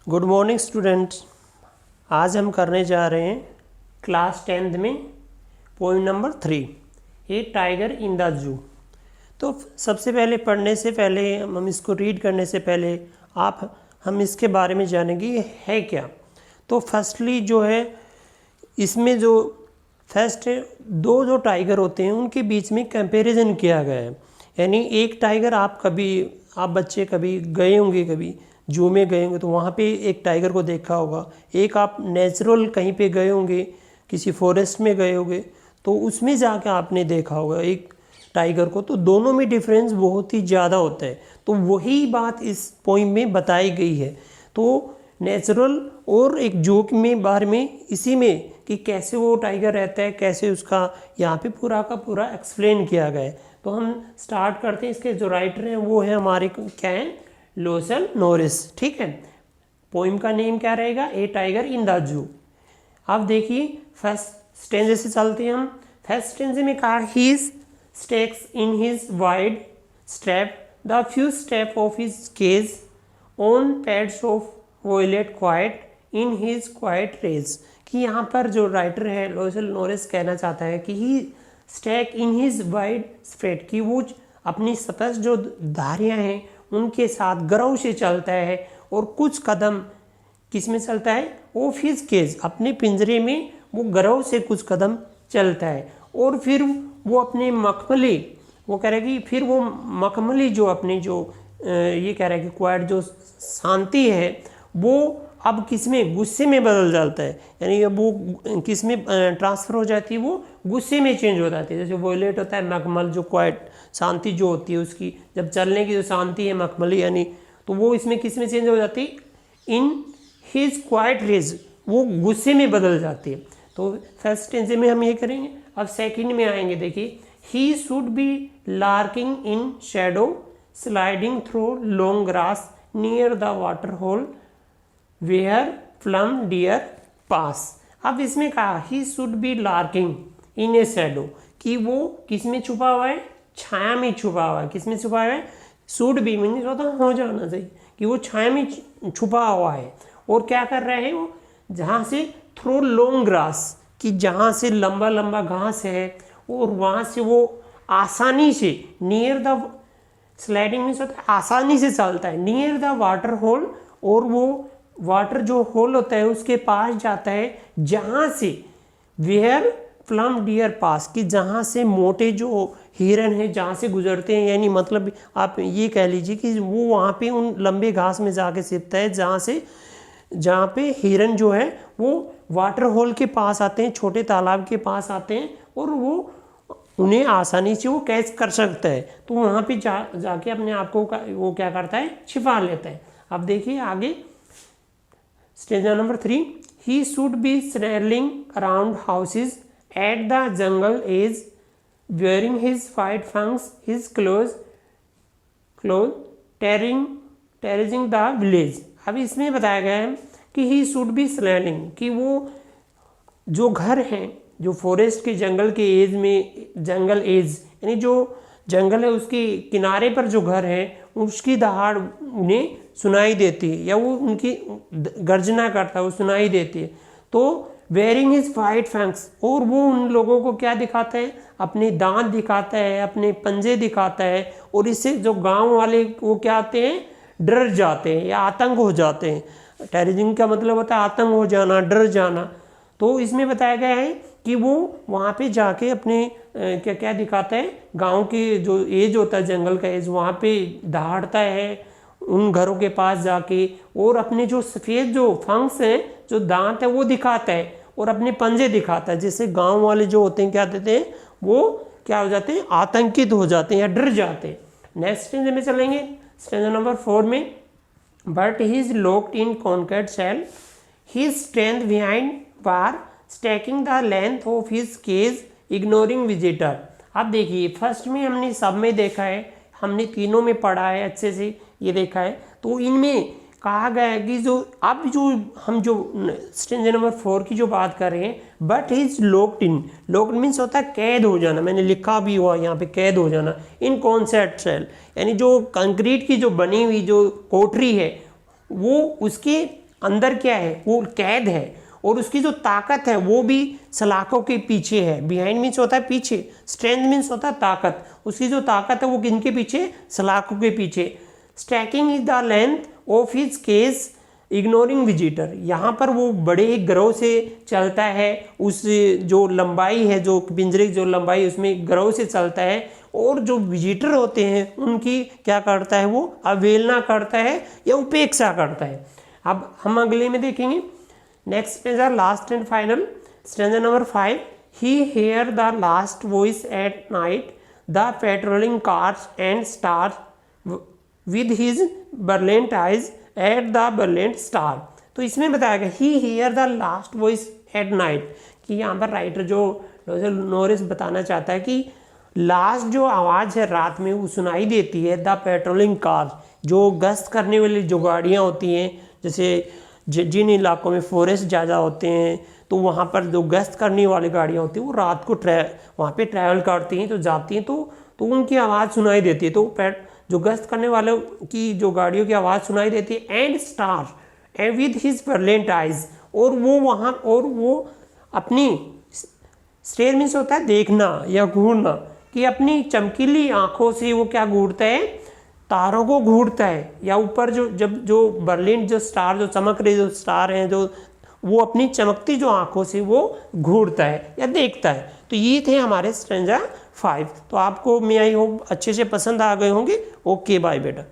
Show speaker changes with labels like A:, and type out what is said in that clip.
A: Good morning students. आज हम करने जा रहे हैं क्लास 10th में poem number 3, A tiger in the zoo. तो सबसे पहले पढ़ने से पहले हम इसको रीड करने से पहले हम इसके बारे में जानेंगे ये है क्या। तो फर्स्टली जो है इसमें जो फर्स्ट दो जो टाइगर होते हैं उनके बीच में कंपैरिजन किया गया है। यानी एक टाइगर आप बच्चे कभी गए होंगे, कभी जू में गए होंगे तो वहाँ पे एक टाइगर को देखा होगा। एक आप नेचुरल कहीं पे गए होंगे, किसी फॉरेस्ट में गए होंगे तो उसमें जाकर आपने देखा होगा एक टाइगर को। तो दोनों में डिफरेंस बहुत ही ज़्यादा होता है। तो वही बात इस पोइम में बताई गई है। तो नेचुरल और एक जू में बारे में इसी में कि कैसे वो टाइगर रहता है, कैसे उसका यहाँ पे पूरा का पूरा एक्सप्लेन किया गया है। तो हम स्टार्ट करते हैं। इसके जो राइटर हैं वो है हमारे क्या हैं, लोसल नॉरिस। ठीक है, पोइम का नेम क्या रहेगा, ए टाइगर इन द जू। अब देखिए फर्स्ट स्टेंजे से चलते हैं हम। फर्स्ट स्टेंजे में कहा he stalks in his wide step the few step of his cage on pads of violet quiet in his quiet rage. कि यहाँ पर जो राइटर है लोसल नॉरिस कहना चाहता है कि he stalk in his wide spread, कि वो अपनी स्पष्ट जो धारियाँ हैं उनके साथ गर्व से चलता है और कुछ कदम किस में चलता है, ऑफ हिज केज, अपने पिंजरे में वो गर्व से कुछ कदम चलता है। और फिर वो अपने मखमली, वो कह रहा है कि फिर वो मखमली जो अपनी जो ये कह रहा है कि क्वाइट जो शांति है वो अब किस में, गुस्से में बदल जाता है। यानी अब वो किस में ट्रांसफ़र हो जाती है, वो गुस्से में चेंज हो जाती है। जैसे वॉयलेट होता है, मखमल जो क्वाइट शांति जो होती है उसकी जब चलने की जो शांति है मखमली, यानी तो वो इसमें किस में चेंज हो जाती है, इन हिज क्वाइट रेज, वो गुस्से में बदल जाती है। तो फर्स्ट स्टेंजे में हम ये करेंगे। अब सेकंड में आएंगे। देखिए he should be lurking in shadow sliding through long grass near the water hole where plump deer pass. अब इसमें कहा he should be lurking in a shadow, कि वो किस में छुपा हुआ है, छाया में छुपा हुआ है। किस में छुपा हुआ है, शुड बी मीन्स होता हो जाना चाहिए कि वो छाया में छुपा हुआ है। और क्या कर रहे हैं वो, जहाँ से थ्रू लॉन्ग ग्रास, कि जहाँ से लंबा लंबा घास है और वहाँ से वो आसानी से नियर द स्लाइडिंग मीन्स होता है आसानी से चलता है, नियर द वाटर होल, और वो वाटर जो होल होता है उसके पास जाता है जहाँ से वेयर प्लम डियर पास, कि जहाँ से मोटे जो हिरन है जहाँ से गुजरते हैं। यानी मतलब आप ये कह लीजिए कि वो वहाँ पे उन लंबे घास में जाके छिपता है जहाँ पे हिरन जो है वो वाटर होल के पास आते हैं, छोटे तालाब के पास आते हैं और वो उन्हें आसानी से वो कैच कर सकता है। तो वहाँ पे जाके अपने आप को वो क्या करता है, छिपा लेता है। अब देखिए आगे stanza number 3, he should be snarling around houses at the jungle edge wearing his white fangs, his clothes terrorizing the village। अब इसमें बताया गया है कि he should be slaying, कि वो जो घर हैं जो फॉरेस्ट के जंगल के एज में, जंगल एज यानी जो जंगल है उसके किनारे पर जो घर है उसकी दहाड़ उन्हें सुनाई देती है, या वो उनकी गर्जना करता है वो सुनाई देती है। तो वेयरिंग हिज वाइट फैंक्स, और वो उन लोगों को क्या दिखाता है, अपने दांत दिखाता है, अपने पंजे दिखाता है। और इससे जो गांव वाले वो क्या आते हैं, डर जाते हैं या आतंक हो जाते हैं। टेररिज्म का मतलब होता है आतंक हो जाना, डर जाना। तो इसमें बताया गया है कि वो वहाँ पे जाके अपने क्या क्या दिखाता है, गाँव के जो एज होता है जंगल का एज, वहाँ पे दहाड़ता है उन घरों के पास जाके, और अपने जो सफ़ेद जो फंक्स हैं, जो दांत है वो दिखाता है और अपने पंजे दिखाता है। जैसे गांव वाले जो होते हैं क्या देते हैं, वो क्या हो जाते हैं, आतंकित हो जाते हैं या डर जाते हैं। नेक्स्ट स्टेंजा में चलेंगे, स्टेंजा नंबर 4 में, but he is locked in concrete cell, his strength behind bar stacking the length of his cage ignoring visitor. अब देखिए फर्स्ट में हमने सब में देखा है, हमने तीनों में पढ़ा है, अच्छे से ये देखा है। तो इनमें कहा गया है कि जो अब जो हम जो स्टेंजा नंबर 4 की जो बात कर रहे हैं, but is locked in, locked means होता है कैद हो जाना, मैंने लिखा भी हुआ यहाँ पे कैद हो जाना, इन कॉन्क्रीट सेल, यानी जो कंक्रीट की जो बनी हुई जो कोठरी है वो उसके अंदर क्या है, वो कैद है, और उसकी जो ताकत है वो भी सलाखों के पीछे है। बिहाइंड मीन्स होता है पीछे, स्ट्रेंथ मीन्स होता है ताकत, उसकी जो ताकत है वो किनके पीछे, सलाखों के पीछे। Stacking is the length of his case ignoring visitor, यहाँ पर वो बड़े ही गर्व से चलता है, उस जो लंबाई है, जो पिंजरे की जो लंबाई उसमें गर्व से चलता है, और जो विजिटर होते हैं उनकी क्या करता है, वो अवहेलना करता है या उपेक्षा करता है। अब हम अगले में देखेंगे, next stanza last and final, stanza number 5, he hear the last voice at night the patrolling cars and stars with his brilliant eyes at the brilliant star. तो इसमें बताया गया he hear the last voice at night, कि यहाँ पर writer जो Norris बताना चाहता है कि लास्ट जो आवाज़ है रात में वो सुनाई देती है द पेट्रोलिंग कार, जो गश्त करने वाली जो गाड़ियाँ होती हैं, जैसे जिन इलाकों में फॉरेस्ट ज़्यादा होते हैं तो वहाँ पर जो गश्त करने वाली गाड़ियाँ होती हैं वो रात को वहाँ पे ट्रैवल करती हैं, तो जाती हैं तो उनकी आवाज़ सुनाई देती है। तो जो गश्त करने वालों की जो गाड़ियों की आवाज़ सुनाई देती है, and star and with his brilliant eyes, और वो वहाँ और वो अपनी स्टेयर मीन्स होता है देखना या घूरना, कि अपनी चमकीली आँखों से वो क्या घूरता है, तारों को घूरता है, या ऊपर जो बर्लिन जो स्टार जो चमक रहे जो स्टार हैं जो वो अपनी चमकती जो आंखों से वो घूरता है या देखता है। तो ये थे हमारे स्टेंजा 5। तो आपको मैं आई होप अच्छे से पसंद आ गए होंगे। ओके बाय बेटा।